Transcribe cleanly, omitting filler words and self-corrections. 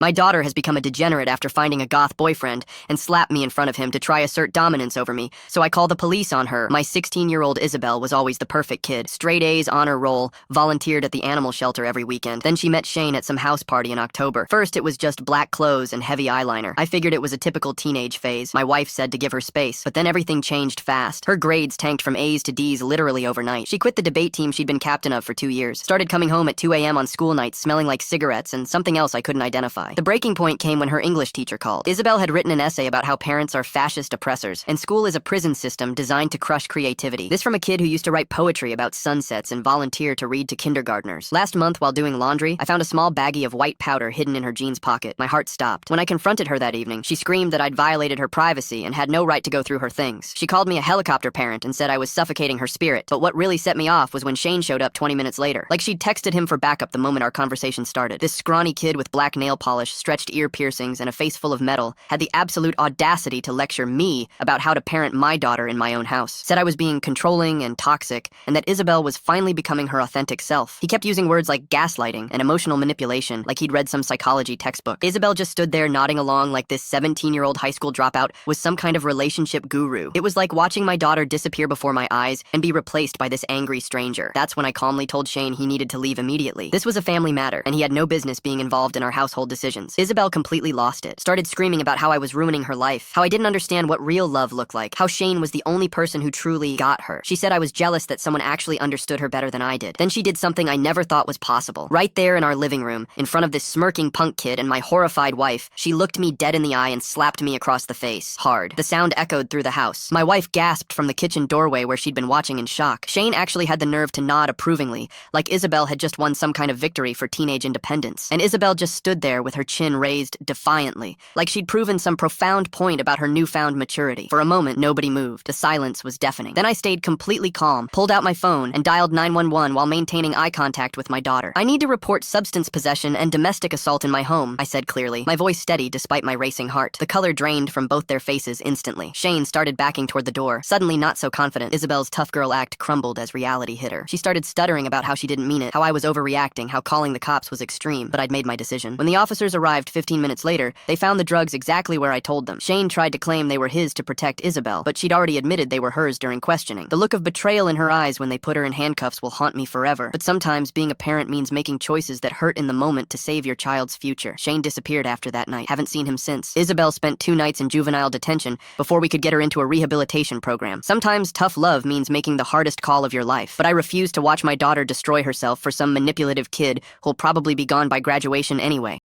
My daughter has become a degenerate after finding a goth boyfriend and slapped me in front of him to try assert dominance over me, so I called the police on her. My 16-year-old Isabel was always the perfect kid. Straight A's, honor roll, volunteered at the animal shelter every weekend. Then she met Shane at some house party in October. First, it was just black clothes and heavy eyeliner. I figured it was a typical teenage phase. My wife said to give her space, but then everything changed fast. Her grades tanked from A's to D's literally overnight. She quit the debate team she'd been captain of for 2 years. Started coming home at 2 a.m. on school nights smelling like cigarettes and something else I couldn't identify. The breaking point came when her English teacher called. Isabel had written an essay about how parents are fascist oppressors, and school is a prison system designed to crush creativity. This from a kid who used to write poetry about sunsets and volunteer to read to kindergartners. Last month, while doing laundry, I found a small baggie of white powder hidden in her jeans pocket. My heart stopped. When I confronted her that evening, she screamed that I'd violated her privacy and had no right to go through her things. She called me a helicopter parent and said I was suffocating her spirit, but what really set me off was when Shane showed up 20 minutes later. Like she'd texted him for backup the moment our conversation started. This scrawny kid with black nail polish, stretched ear piercings, and a face full of metal had the absolute audacity to lecture me about how to parent my daughter in my own house. Said I was being controlling and toxic, and that Isabel was finally becoming her authentic self. He kept using words like gaslighting and emotional manipulation, like he'd read some psychology textbook. Isabel just stood there nodding along like this 17-year-old high school dropout was some kind of relationship guru. It was like watching my daughter disappear before my eyes and be replaced by this angry stranger. That's when I calmly told Shane he needed to leave immediately. This was a family matter, and he had no business being involved in our household decisions. Isabel completely lost it. Started screaming about how I was ruining her life, how I didn't understand what real love looked like, how Shane was the only person who truly got her. She said I was jealous that someone actually understood her better than I did. Then she did something I never thought was possible. Right there in our living room, in front of this smirking punk kid and my horrified wife, she looked me dead in the eye and slapped me across the face, hard. The sound echoed through the house. My wife gasped from the kitchen doorway where she'd been watching in shock. Shane actually had the nerve to nod approvingly, like Isabel had just won some kind of victory for teenage independence. And Isabel just stood there with her chin raised defiantly, like she'd proven some profound point about her newfound maturity. For a moment, nobody moved. The silence was deafening. Then I stayed completely calm, pulled out my phone, and dialed 911 while maintaining eye contact with my daughter. I need to report substance possession and domestic assault in my home, I said clearly, my voice steady despite my racing heart. The color drained from both their faces instantly. Shane started backing toward the door, suddenly not so confident. Isabel's tough girl act crumbled as reality hit her. She started stuttering about how she didn't mean it, how I was overreacting, how calling the cops was extreme, but I'd made my decision. When the officers arrived 15 minutes later, they found the drugs exactly where I told them. Shane tried to claim they were his to protect Isabel, but she'd already admitted they were hers during questioning. The look of betrayal in her eyes when they put her in handcuffs will haunt me forever. But sometimes being a parent means making choices that hurt in the moment to save your child's future. Shane disappeared after that night. Haven't seen him since. Isabel spent 2 nights in juvenile detention before we could get her into a rehabilitation program. Sometimes tough love means making the hardest call of your life, but I refuse to watch my daughter destroy herself for some manipulative kid who'll probably be gone by graduation anyway.